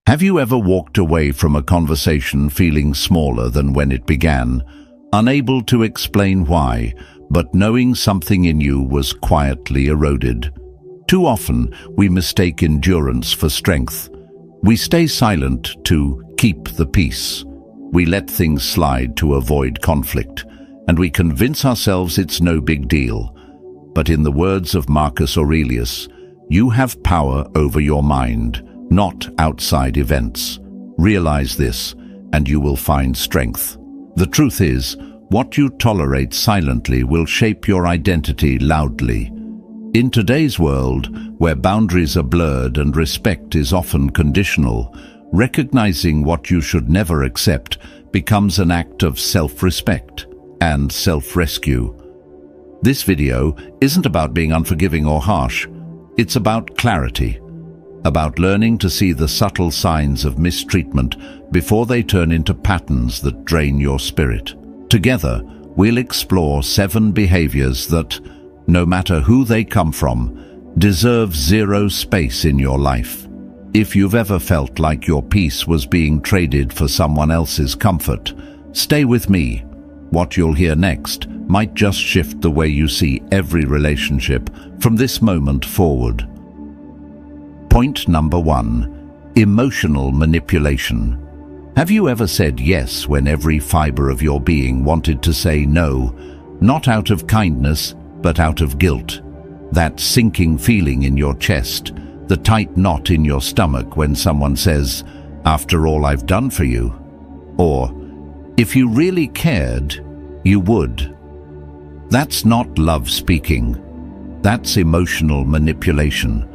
Have you ever walked away from a conversation feeling smaller than when it began, unable to explain why, but knowing something in you was quietly eroded? Too often, we mistake endurance for strength. We stay silent to keep the peace. We let things slide to avoid conflict, and we convince ourselves it's no big deal. But in the words of Marcus Aurelius, you have power over your mind, not outside events. Realize this, and you will find strength. The truth is, what you tolerate silently will shape your identity loudly. In today's world, where boundaries are blurred and respect is often conditional, recognizing what you should never accept becomes an act of self-respect and self-rescue. This video isn't about being unforgiving or harsh. It's about clarity, about learning to see the subtle signs of mistreatment before they turn into patterns that drain your spirit. Together, we'll explore 7 behaviors that, no matter who they come from, deserve zero space in your life. If you've ever felt like your peace was being traded for someone else's comfort, stay with me. What you'll hear next might just shift the way you see every relationship from this moment forward. Point number 1. Emotional manipulation. Have you ever said yes when every fiber of your being wanted to say no, not out of kindness, but out of guilt? That sinking feeling in your chest, the tight knot in your stomach when someone says, "After all I've done for you," or "If you really cared, you would." That's not love speaking. That's emotional manipulation.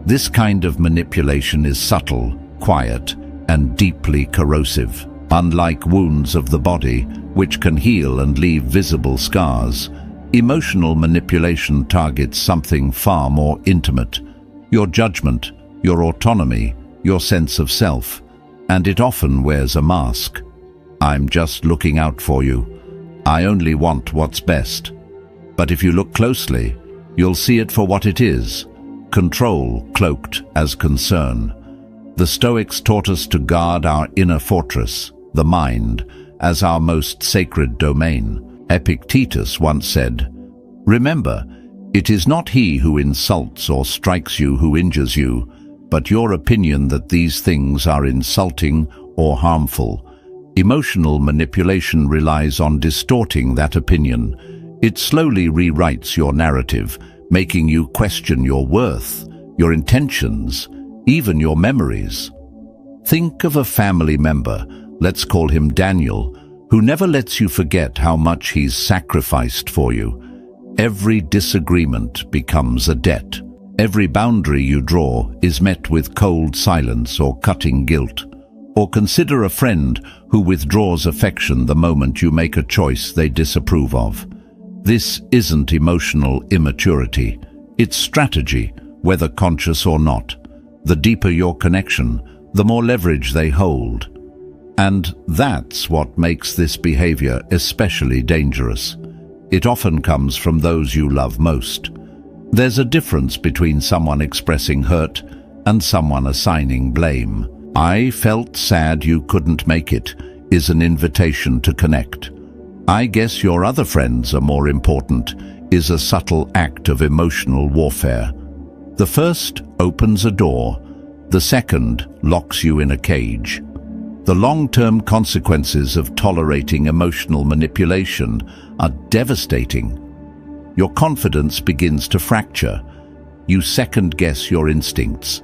This kind of manipulation is subtle, quiet, and deeply corrosive. Unlike wounds of the body, which can heal and leave visible scars, emotional manipulation targets something far more intimate: your judgment, your autonomy, your sense of self, and it often wears a mask. "I'm just looking out for you. I only want what's best." But if you look closely, you'll see it for what it is: control cloaked as concern. The Stoics taught us to guard our inner fortress, the mind, as our most sacred domain. Epictetus once said, "Remember, it is not he who insults or strikes you who injures you, but your opinion that these things are insulting or harmful." Emotional manipulation relies on distorting that opinion. It slowly rewrites your narrative, making you question your worth, your intentions, even your memories. Think of a family member, let's call him Daniel, who never lets you forget how much he's sacrificed for you. Every disagreement becomes a debt. Every boundary you draw is met with cold silence or cutting guilt. Or consider a friend who withdraws affection the moment you make a choice they disapprove of. This isn't emotional immaturity. It's strategy, whether conscious or not. The deeper your connection, the more leverage they hold. And that's what makes this behavior especially dangerous. It often comes from those you love most. There's a difference between someone expressing hurt and someone assigning blame. "I felt sad you couldn't make it" is an invitation to connect. "I guess your other friends are more important" is a subtle act of emotional warfare. The first opens a door, the second locks you in a cage. The long-term consequences of tolerating emotional manipulation are devastating. Your confidence begins to fracture. You second-guess your instincts.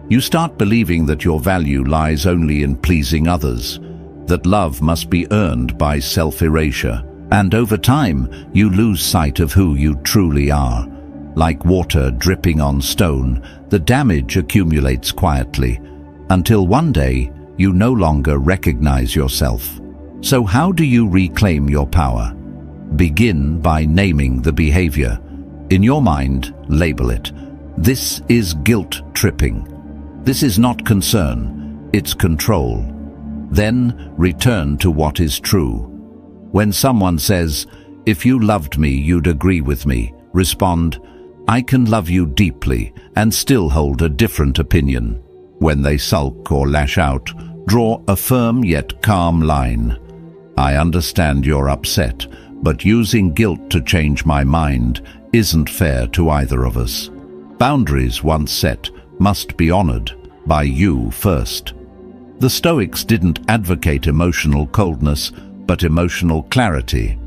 You start believing that your value lies only in pleasing others, that love must be earned by self-erasure. And over time, you lose sight of who you truly are. Like water dripping on stone, the damage accumulates quietly, until one day you no longer recognize yourself. So how do you reclaim your power? Begin by naming the behavior. In your mind, label it. This is guilt tripping. This is not concern, it's control. Then return to what is true. When someone says, "If you loved me, you'd agree with me," respond, "I can love you deeply and still hold a different opinion." When they sulk or lash out, draw a firm yet calm line. I understand you're upset, but using guilt to change my mind isn't fair to either of us. Boundaries once set must be honored by you first. The Stoics didn't advocate emotional coldness, but emotional clarity.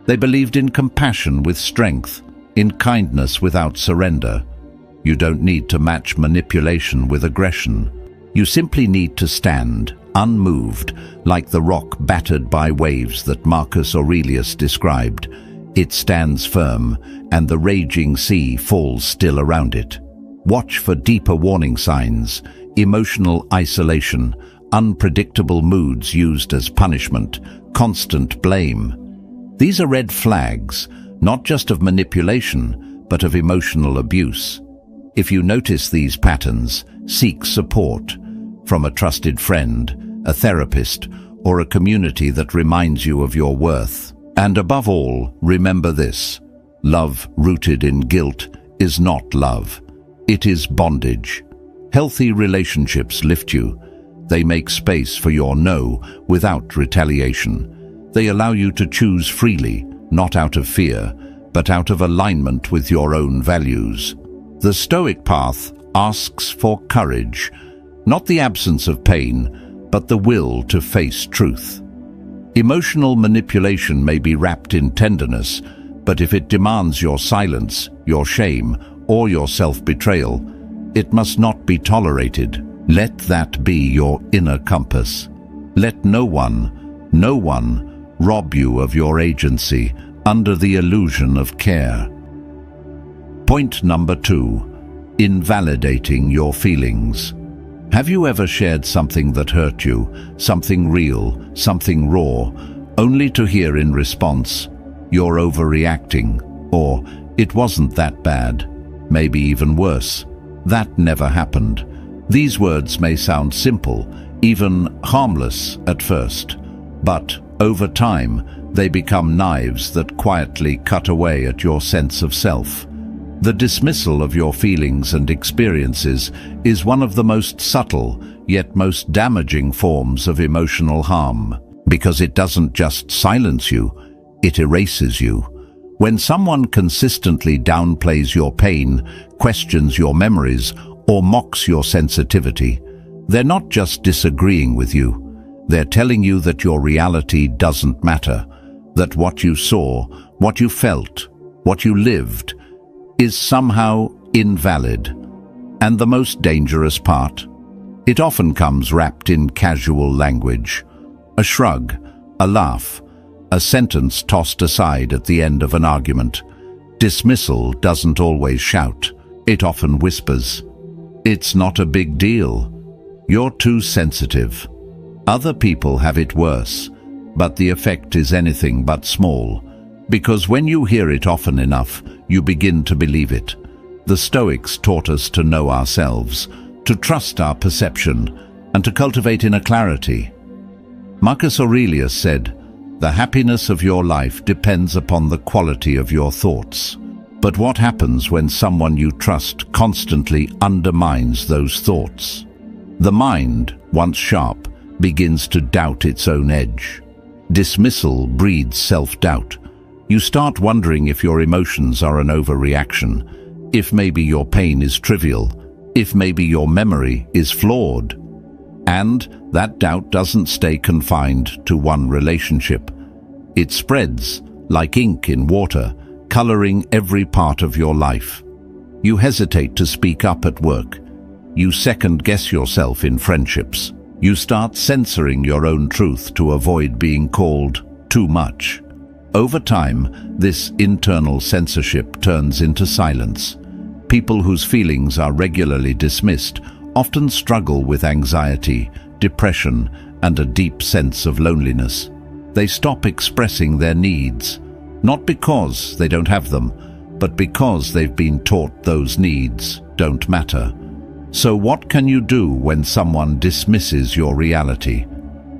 They believed in compassion with strength, in kindness without surrender. You don't need to match manipulation with aggression. You simply need to stand, unmoved, like the rock battered by waves that Marcus Aurelius described. It stands firm, and the raging sea falls still around it. Watch for deeper warning signs: emotional isolation, unpredictable moods used as punishment, constant blame. These are red flags, not just of manipulation, but of emotional abuse. If you notice these patterns, seek support from a trusted friend, a therapist, or a community that reminds you of your worth. And above all, remember this: love rooted in guilt is not love. It is bondage. Healthy relationships lift you. They make space for your no without retaliation. They allow you to choose freely, not out of fear, but out of alignment with your own values. The Stoic path asks for courage, not the absence of pain, but the will to face truth. Emotional manipulation may be wrapped in tenderness, but if it demands your silence, your shame, or your self-betrayal, it must not be tolerated. Let that be your inner compass. Let no one rob you of your agency under the illusion of care. Point number 2, invalidating your feelings. Have you ever shared something that hurt you, something real, something raw, only to hear in response, "You're overreacting," or "It wasn't that bad," maybe even worse, "That never happened"? These words may sound simple, even harmless at first, but over time they become knives that quietly cut away at your sense of self. The dismissal of your feelings and experiences is one of the most subtle, yet most damaging forms of emotional harm, because it doesn't just silence you, it erases you. When someone consistently downplays your pain, questions your memories, or mocks your sensitivity, they're not just disagreeing with you, they're telling you that your reality doesn't matter, that what you saw, what you felt, what you lived, is somehow invalid. And the most dangerous part? It often comes wrapped in casual language. A shrug, a laugh, a sentence tossed aside at the end of an argument. Dismissal doesn't always shout. It often whispers. "It's not a big deal. You're too sensitive." Other people have it worse, but the effect is anything but small. Because when you hear it often enough, you begin to believe it. The Stoics taught us to know ourselves, to trust our perception, and to cultivate inner clarity. Marcus Aurelius said, "The happiness of your life depends upon the quality of your thoughts." But what happens when someone you trust constantly undermines those thoughts? The mind, once sharp, begins to doubt its own edge. Dismissal breeds self-doubt. You start wondering if your emotions are an overreaction, if maybe your pain is trivial, if maybe your memory is flawed. And that doubt doesn't stay confined to one relationship. It spreads like ink in water, coloring every part of your life. You hesitate to speak up at work. You second-guess yourself in friendships. You start censoring your own truth to avoid being called too much. Over time, this internal censorship turns into silence. People whose feelings are regularly dismissed often struggle with anxiety, depression, and a deep sense of loneliness. They stop expressing their needs, not because they don't have them, but because they've been taught those needs don't matter. So what can you do when someone dismisses your reality?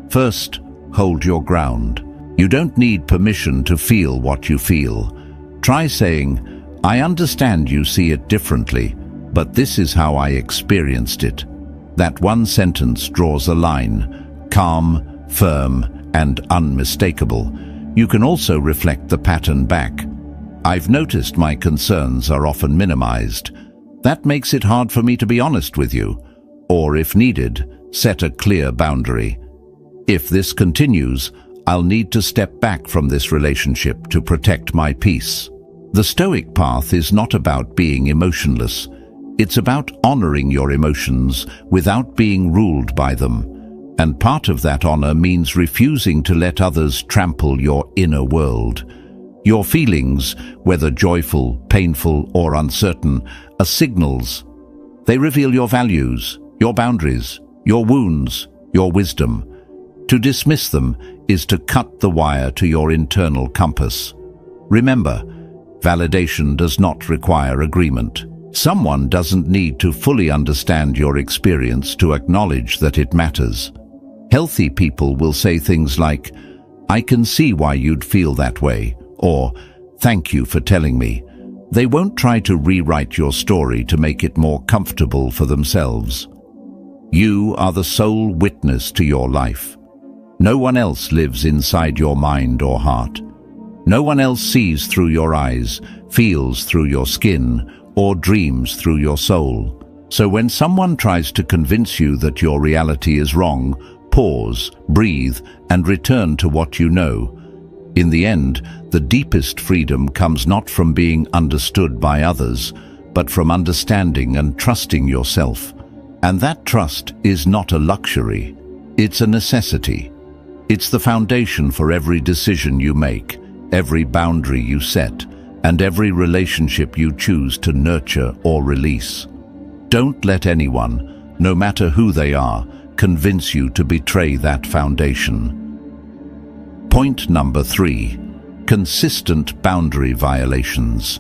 First, hold your ground. You don't need permission to feel what you feel. Try saying, "I understand you see it differently, but this is how I experienced it." That one sentence draws a line, calm, firm, and unmistakable. You can also reflect the pattern back. I've noticed my concerns are often minimized. That makes it hard for me to be honest with you. Or, if needed, set a clear boundary. If this continues, I'll need to step back from this relationship to protect my peace. The Stoic path is not about being emotionless. It's about honoring your emotions without being ruled by them. And part of that honor means refusing to let others trample your inner world. Your feelings, whether joyful, painful, or uncertain, are signals. They reveal your values, your boundaries, your wounds, your wisdom. To dismiss them is to cut the wire to your internal compass. Remember, validation does not require agreement. Someone doesn't need to fully understand your experience to acknowledge that it matters. Healthy people will say things like, "I can see why you'd feel that way," or "Thank you for telling me." They won't try to rewrite your story to make it more comfortable for themselves. You are the sole witness to your life. No one else lives inside your mind or heart. No one else sees through your eyes, feels through your skin, or dreams through your soul. So when someone tries to convince you that your reality is wrong, pause, breathe, and return to what you know. In the end, the deepest freedom comes not from being understood by others, but from understanding and trusting yourself. And that trust is not a luxury, it's a necessity. It's the foundation for every decision you make, every boundary you set, and every relationship you choose to nurture or release. Don't let anyone, no matter who they are, convince you to betray that foundation. Point number 3. Consistent boundary violations.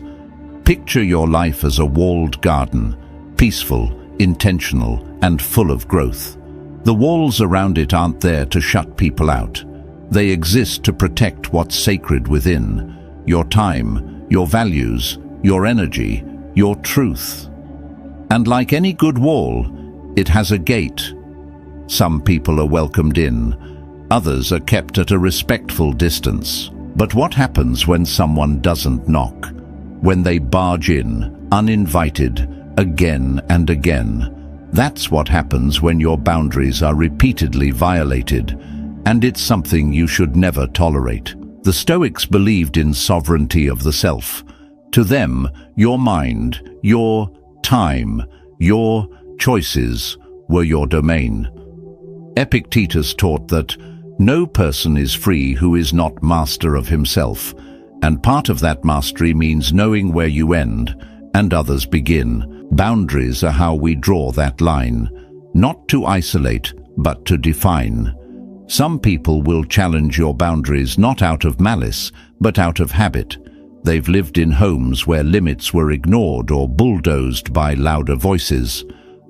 Picture your life as a walled garden, peaceful, intentional, and full of growth. The walls around it aren't there to shut people out. They exist to protect what's sacred within: your time, your values, your energy, your truth. And like any good wall, it has a gate. Some people are welcomed in, others are kept at a respectful distance. But what happens when someone doesn't knock? When they barge in, uninvited, again and again? That's what happens when your boundaries are repeatedly violated, and it's something you should never tolerate. The Stoics believed in sovereignty of the self. To them, your mind, your time, your choices were your domain. Epictetus taught that no person is free who is not master of himself, and part of that mastery means knowing where you end and others begin. Boundaries are how we draw that line, not to isolate, but to define. Some people will challenge your boundaries not out of malice, but out of habit. They've lived in homes where limits were ignored or bulldozed by louder voices.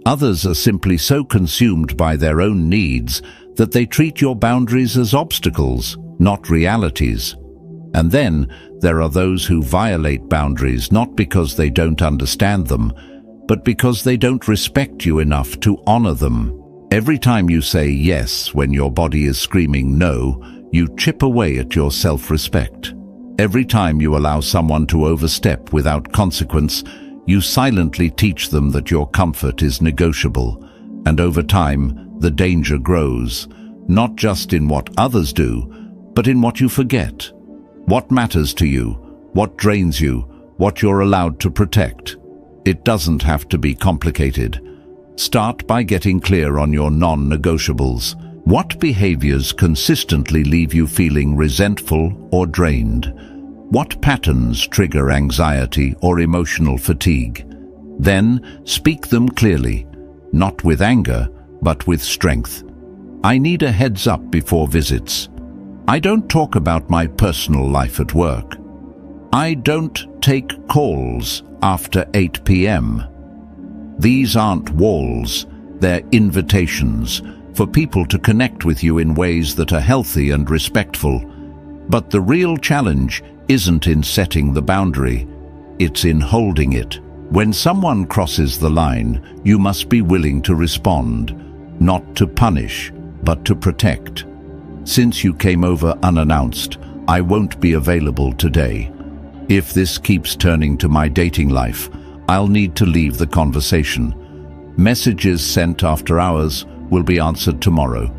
Others are simply so consumed by their own needs that they treat your boundaries as obstacles, not realities. And then there are those who violate boundaries not because they don't understand them, but because they don't respect you enough to honor them. Every time you say yes when your body is screaming no, you chip away at your self-respect. Every time you allow someone to overstep without consequence, you silently teach them that your comfort is negotiable. And over time, the danger grows, not just in what others do, but in what you forget. What matters to you, what drains you, what you're allowed to protect. It doesn't have to be complicated. Start by getting clear on your non-negotiables. What behaviors consistently leave you feeling resentful or drained? What patterns trigger anxiety or emotional fatigue? Then speak them clearly, not with anger, but with strength. I need a heads up before visits. I don't talk about my personal life at work. I don't take calls after 8 p.m. These aren't walls, they're invitations for people to connect with you in ways that are healthy and respectful. But the real challenge isn't in setting the boundary, it's in holding it. When someone crosses the line, you must be willing to respond, not to punish, but to protect. Since you came over unannounced, I won't be available today. If this keeps turning to my dating life, I'll need to leave the conversation. Messages sent after hours will be answered tomorrow.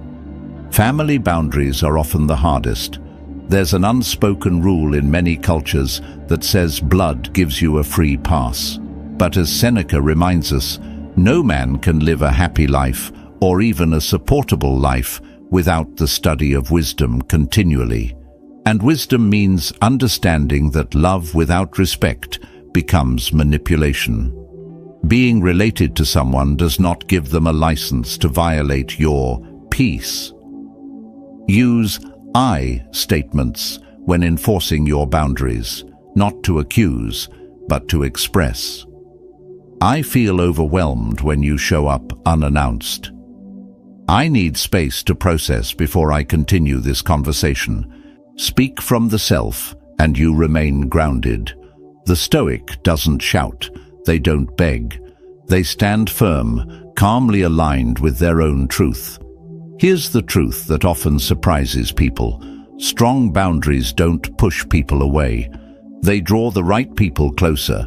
Family boundaries are often the hardest. There's an unspoken rule in many cultures that says blood gives you a free pass. But as Seneca reminds us, no man can live a happy life or even a supportable life without the study of wisdom continually. And wisdom means understanding that love without respect becomes manipulation. Being related to someone does not give them a license to violate your peace. Use I statements when enforcing your boundaries, not to accuse, but to express. I feel overwhelmed when you show up unannounced. I need space to process before I continue this conversation. Speak from the self, and you remain grounded. The Stoic doesn't shout, they don't beg. They stand firm, calmly aligned with their own truth. Here's the truth that often surprises people. Strong boundaries don't push people away. They draw the right people closer.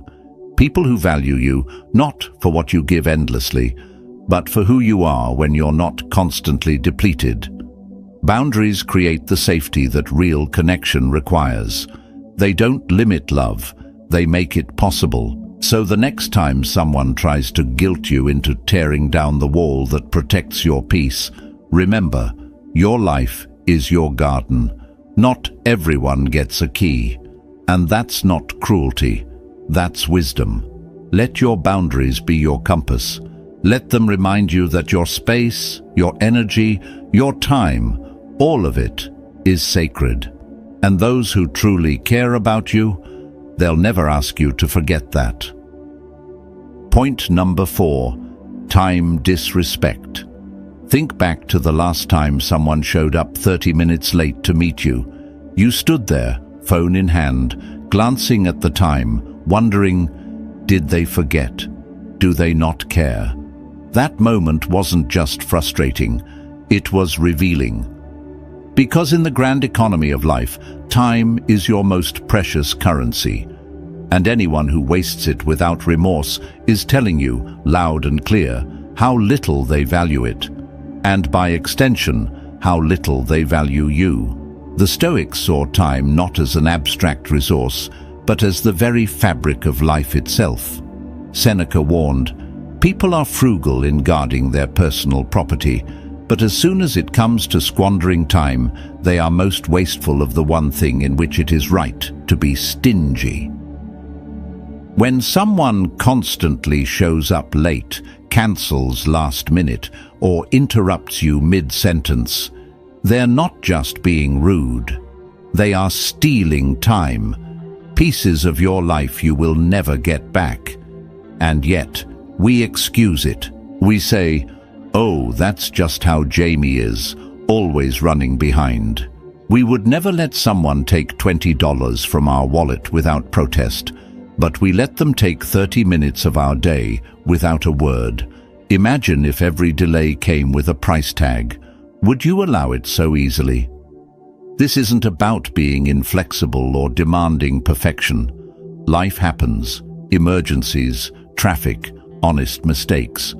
People who value you, not for what you give endlessly, but for who you are when you're not constantly depleted. Boundaries create the safety that real connection requires. They don't limit love, they make it possible. So the next time someone tries to guilt you into tearing down the wall that protects your peace, remember, your life is your garden. Not everyone gets a key. And that's not cruelty, that's wisdom. Let your boundaries be your compass. Let them remind you that your space, your energy, your time, all of it is sacred. And those who truly care about you, they'll never ask you to forget that. Point number 4, time disrespect. Think back to the last time someone showed up 30 minutes late to meet you. You stood there, phone in hand, glancing at the time, wondering, did they forget? Do they not care? That moment wasn't just frustrating, it was revealing. Because in the grand economy of life, time is your most precious currency. And anyone who wastes it without remorse is telling you, loud and clear, how little they value it. And by extension, how little they value you. The Stoics saw time not as an abstract resource, but as the very fabric of life itself. Seneca warned, people are frugal in guarding their personal property, but as soon as it comes to squandering time, they are most wasteful of the one thing in which it is right to be stingy. When someone constantly shows up late, cancels last minute, or interrupts you mid-sentence, they're not just being rude. They are stealing time, pieces of your life you will never get back. And yet, we excuse it. We say, oh, that's just how Jamie is, always running behind. We would never let someone take $20 from our wallet without protest, but we let them take 30 minutes of our day without a word. Imagine if every delay came with a price tag. Would you allow it so easily? This isn't about being inflexible or demanding perfection. Life happens, emergencies, traffic, honest mistakes.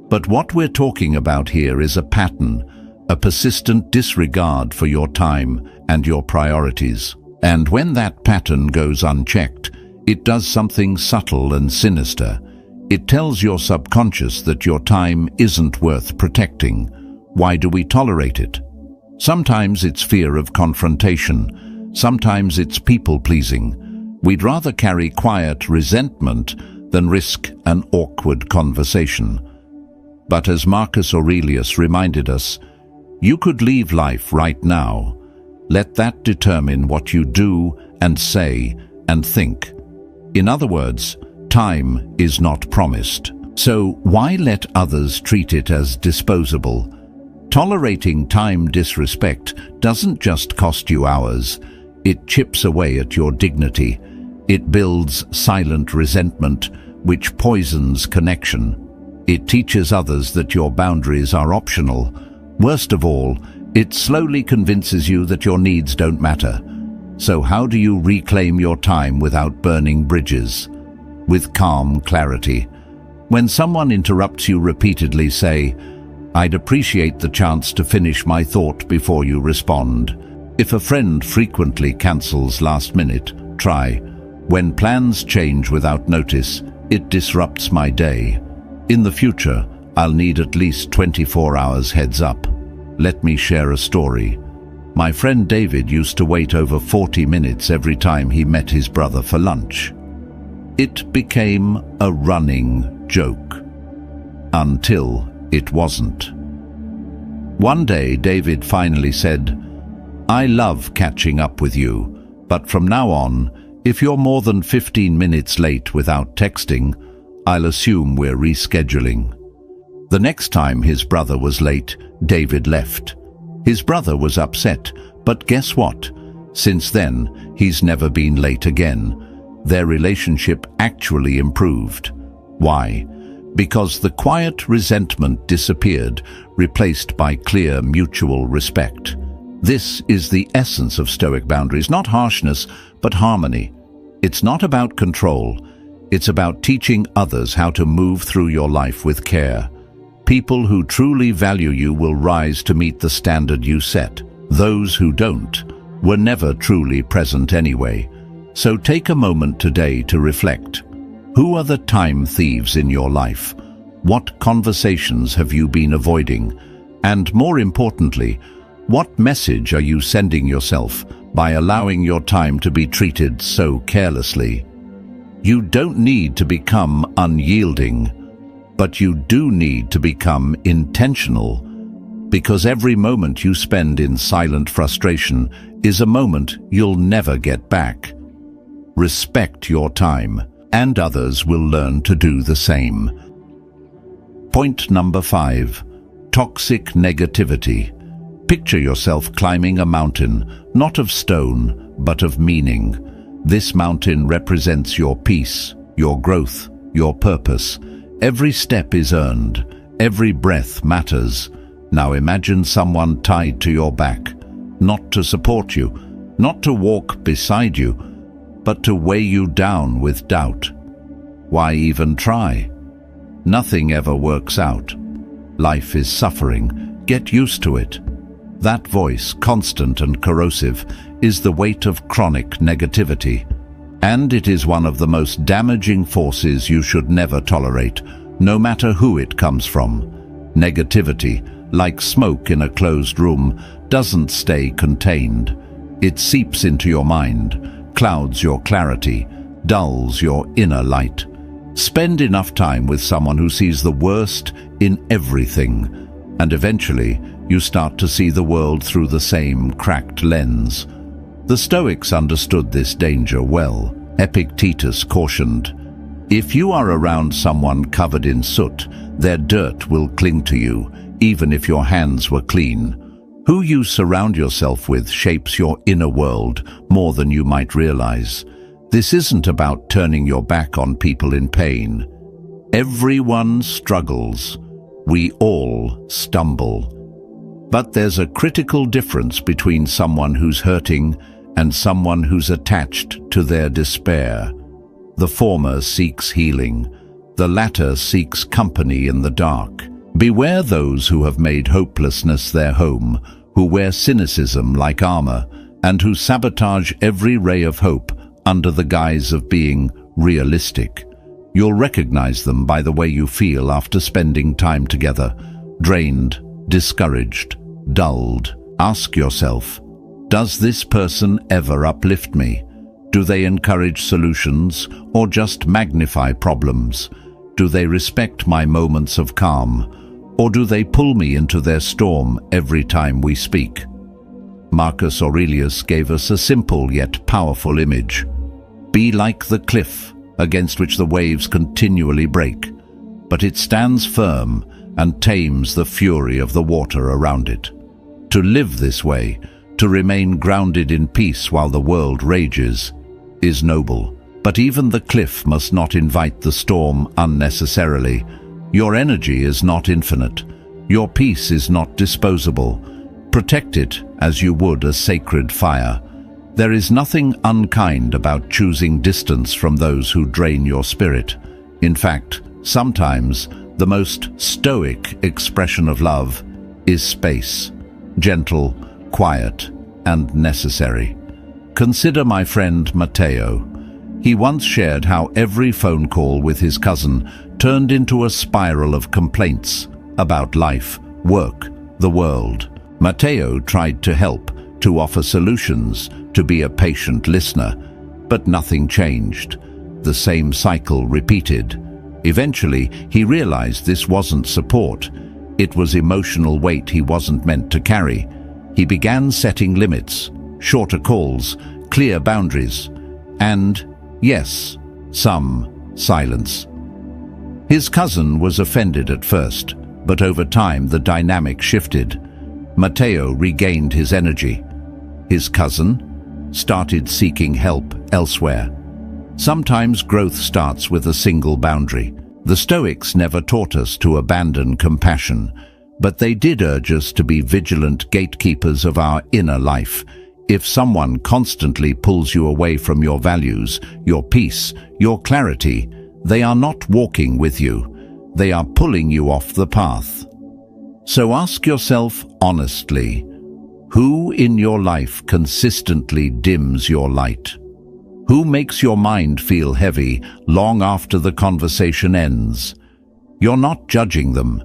But what we're talking about here is a pattern, a persistent disregard for your time and your priorities. And when that pattern goes unchecked, it does something subtle and sinister. It tells your subconscious that your time isn't worth protecting. Why do we tolerate it? Sometimes it's fear of confrontation. Sometimes it's people-pleasing. We'd rather carry quiet resentment than risk an awkward conversation. But as Marcus Aurelius reminded us, you could leave life right now. Let that determine what you do and say and think. In other words, time is not promised. So why let others treat it as disposable? Tolerating time disrespect doesn't just cost you hours. It chips away at your dignity. It builds silent resentment, which poisons connection. It teaches others that your boundaries are optional. Worst of all, it slowly convinces you that your needs don't matter. So how do you reclaim your time without burning bridges? With calm clarity. When someone interrupts you repeatedly, say, "I'd appreciate the chance to finish my thought before you respond." If a friend frequently cancels last minute, try, "When plans change without notice, it disrupts my day. In the future, I'll need at least 24 hours heads up. Let me share a story. My friend David used to wait over 40 minutes every time he met his brother for lunch. It became a running joke. Until it wasn't. One day, David finally said, "I love catching up with you, but from now on, if you're more than 15 minutes late without texting, I'll assume we're rescheduling." The next time his brother was late, David left. His brother was upset, but guess what? Since then, he's never been late again. Their relationship actually improved. Why? Because the quiet resentment disappeared, replaced by clear mutual respect. This is the essence of Stoic boundaries, not harshness, but harmony. It's not about control. It's about teaching others how to move through your life with care. People who truly value you will rise to meet the standard you set. Those who don't were never truly present anyway. So take a moment today to reflect. Who are the time thieves in your life? What conversations have you been avoiding? And more importantly, what message are you sending yourself by allowing your time to be treated so carelessly? You don't need to become unyielding, but you do need to become intentional, because every moment you spend in silent frustration is a moment you'll never get back. Respect your time, and others will learn to do the same. Point number 5. Toxic negativity. Picture yourself climbing a mountain, not of stone, but of meaning. This mountain represents your peace, your growth, your purpose. Every step is earned. Every breath matters. Now imagine someone tied to your back, not to support you, not to walk beside you, but to weigh you down with doubt. Why even try? Nothing ever works out. Life is suffering. Get used to it. That voice, constant and corrosive, is the weight of chronic negativity. And it is one of the most damaging forces you should never tolerate, no matter who it comes from. Negativity, like smoke in a closed room, doesn't stay contained. It seeps into your mind, clouds your clarity, dulls your inner light. Spend enough time with someone who sees the worst in everything, and eventually you start to see the world through the same cracked lens. The Stoics understood this danger well. Epictetus cautioned, "If you are around someone covered in soot, their dirt will cling to you, even if your hands were clean." Who you surround yourself with shapes your inner world more than you might realize. This isn't about turning your back on people in pain. Everyone struggles. We all stumble. But there's a critical difference between someone who's hurting and someone who's attached to their despair. The former seeks healing. The latter seeks company in the dark. Beware those who have made hopelessness their home, who wear cynicism like armor, and who sabotage every ray of hope under the guise of being realistic. You'll recognize them by the way you feel after spending time together. Drained, discouraged, dulled. Ask yourself, does this person ever uplift me? Do they encourage solutions or just magnify problems? Do they respect my moments of calm, or do they pull me into their storm every time we speak? Marcus Aurelius gave us a simple yet powerful image. Be like the cliff against which the waves continually break, but it stands firm and tames the fury of the water around it. To live this way, to remain grounded in peace while the world rages, is noble, But even the cliff must not invite the storm unnecessarily. Your energy is not infinite. Your peace is not disposable. Protect it as you would a sacred fire. There is nothing unkind about choosing distance from those who drain your spirit. In fact, sometimes the most stoic expression of love is space, gentle, quiet, and necessary. Consider my friend Matteo. He once shared how every phone call with his cousin turned into a spiral of complaints about life, work, the world. Matteo tried to help, to offer solutions, to be a patient listener, but nothing changed. The same cycle repeated. Eventually, he realized this wasn't support. It was emotional weight he wasn't meant to carry. He began setting limits, shorter calls, clear boundaries, and, yes, some silence. His cousin was offended at first, but over time the dynamic shifted. Matteo regained his energy. His cousin started seeking help elsewhere. Sometimes growth starts with a single boundary. The Stoics never taught us to abandon compassion, but they did urge us to be vigilant gatekeepers of our inner life. If someone constantly pulls you away from your values, your peace, your clarity, they are not walking with you. They are pulling you off the path. So ask yourself honestly, who in your life consistently dims your light? Who makes your mind feel heavy long after the conversation ends? You're not judging them.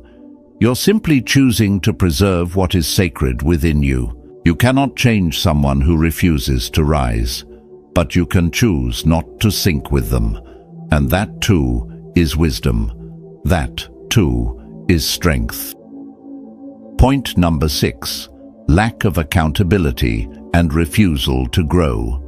You're simply choosing to preserve what is sacred within you. You cannot change someone who refuses to rise, but you can choose not to sink with them. And that too is wisdom. That too is strength. Point number 6. Lack of accountability and refusal to grow.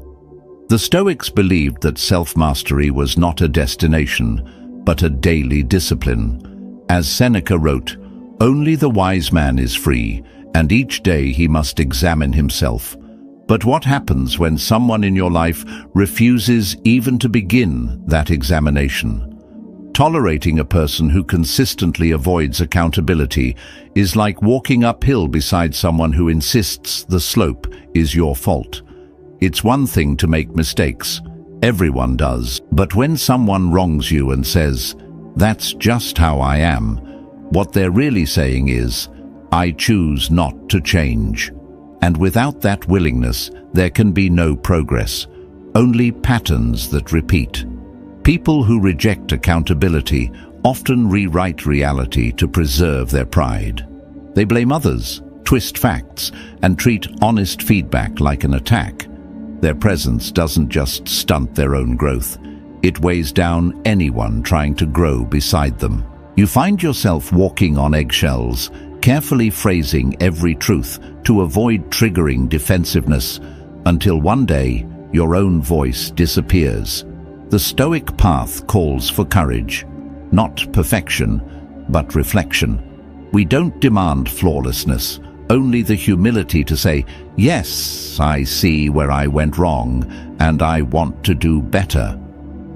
The Stoics believed that self-mastery was not a destination, but a daily discipline. As Seneca wrote, "Only the wise man is free, and each day he must examine himself." But what happens when someone in your life refuses even to begin that examination? Tolerating a person who consistently avoids accountability is like walking uphill beside someone who insists the slope is your fault. It's one thing to make mistakes. Everyone does. But when someone wrongs you and says, "That's just how I am," what they're really saying is, "I choose not to change." And without that willingness, there can be no progress, only patterns that repeat. People who reject accountability often rewrite reality to preserve their pride. They blame others, twist facts, and treat honest feedback like an attack. Their presence doesn't just stunt their own growth, it weighs down anyone trying to grow beside them. You find yourself walking on eggshells, carefully phrasing every truth to avoid triggering defensiveness, until one day your own voice disappears. The Stoic path calls for courage, not perfection, but reflection. We don't demand flawlessness, only the humility to say, "Yes, I see where I went wrong, and I want to do better."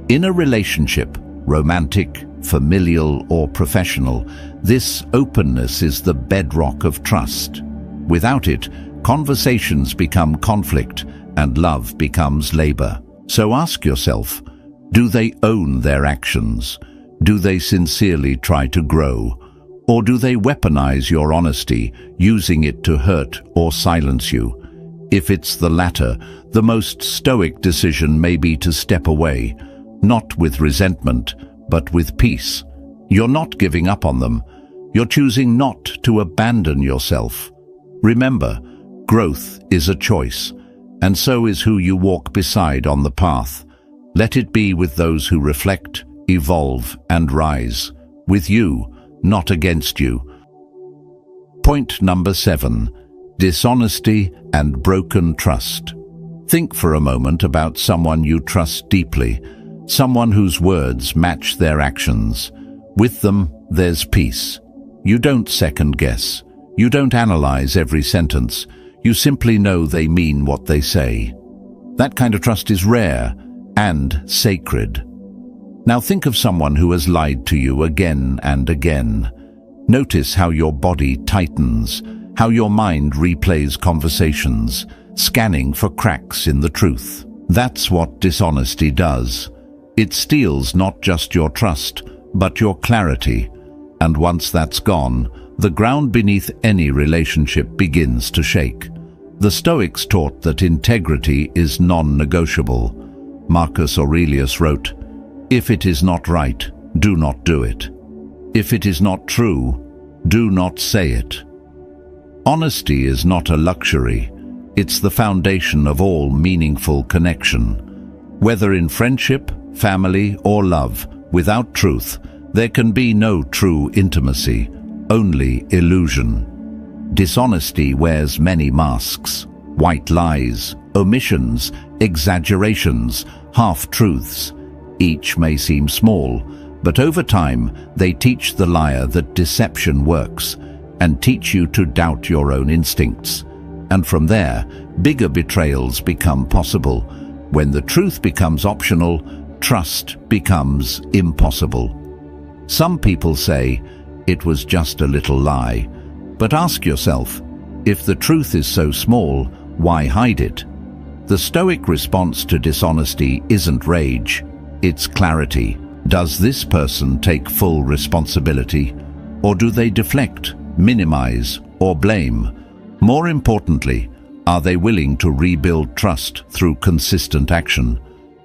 In a relationship, romantic, familial, or professional, this openness is the bedrock of trust. Without it, conversations become conflict and love becomes labor. So ask yourself, do they own their actions? Do they sincerely try to grow? Or do they weaponize your honesty, using it to hurt or silence you? If it's the latter, the most stoic decision may be to step away, not with resentment, but with peace. You're not giving up on them. You're choosing not to abandon yourself. Remember, growth is a choice, and so is who you walk beside on the path. Let it be with those who reflect, evolve, and rise. With you, not against you. Point number 7. Dishonesty and broken trust. Think for a moment about someone you trust deeply, someone whose words match their actions. With them, there's peace. You don't second guess. You don't analyze every sentence. You simply know they mean what they say. That kind of trust is rare, and sacred. Now think of someone who has lied to you again and again. Notice how your body tightens, how your mind replays conversations, scanning for cracks in the truth. That's what dishonesty does. It steals not just your trust, but your clarity. And once that's gone, the ground beneath any relationship begins to shake. The Stoics taught that integrity is non-negotiable. Marcus Aurelius wrote, "If it is not right, do not do it. If it is not true, do not say it." Honesty is not a luxury. It's the foundation of all meaningful connection. Whether in friendship, family, or love, without truth, there can be no true intimacy, only illusion. Dishonesty wears many masks: white lies, omissions, exaggerations, half-truths. Each may seem small, but over time they teach the liar that deception works, and teach you to doubt your own instincts. And from there, bigger betrayals become possible. When the truth becomes optional, trust becomes impossible. Some people say, "It was just a little lie." But ask yourself, if the truth is so small, why hide it? The Stoic response to dishonesty isn't rage, it's clarity. Does this person take full responsibility? Or do they deflect, minimize, or blame? More importantly, are they willing to rebuild trust through consistent action?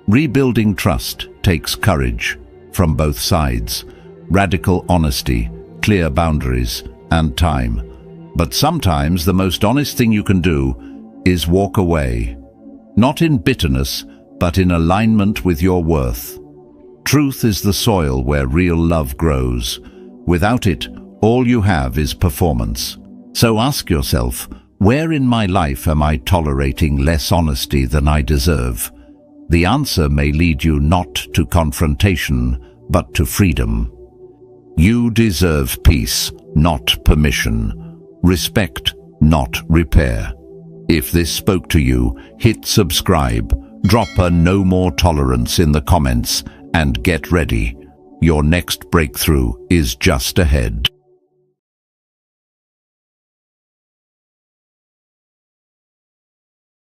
Rebuilding trust takes courage from both sides, radical honesty, clear boundaries, and time. But sometimes the most honest thing you can do is walk away. Not in bitterness, but in alignment with your worth. Truth is the soil where real love grows. Without it, all you have is performance. So ask yourself, where in my life am I tolerating less honesty than I deserve? The answer may lead you not to confrontation, but to freedom. You deserve peace, not permission. Respect, not repair. If this spoke to you, hit subscribe, drop a "no more tolerance" in the comments, and get ready. Your next breakthrough is just ahead.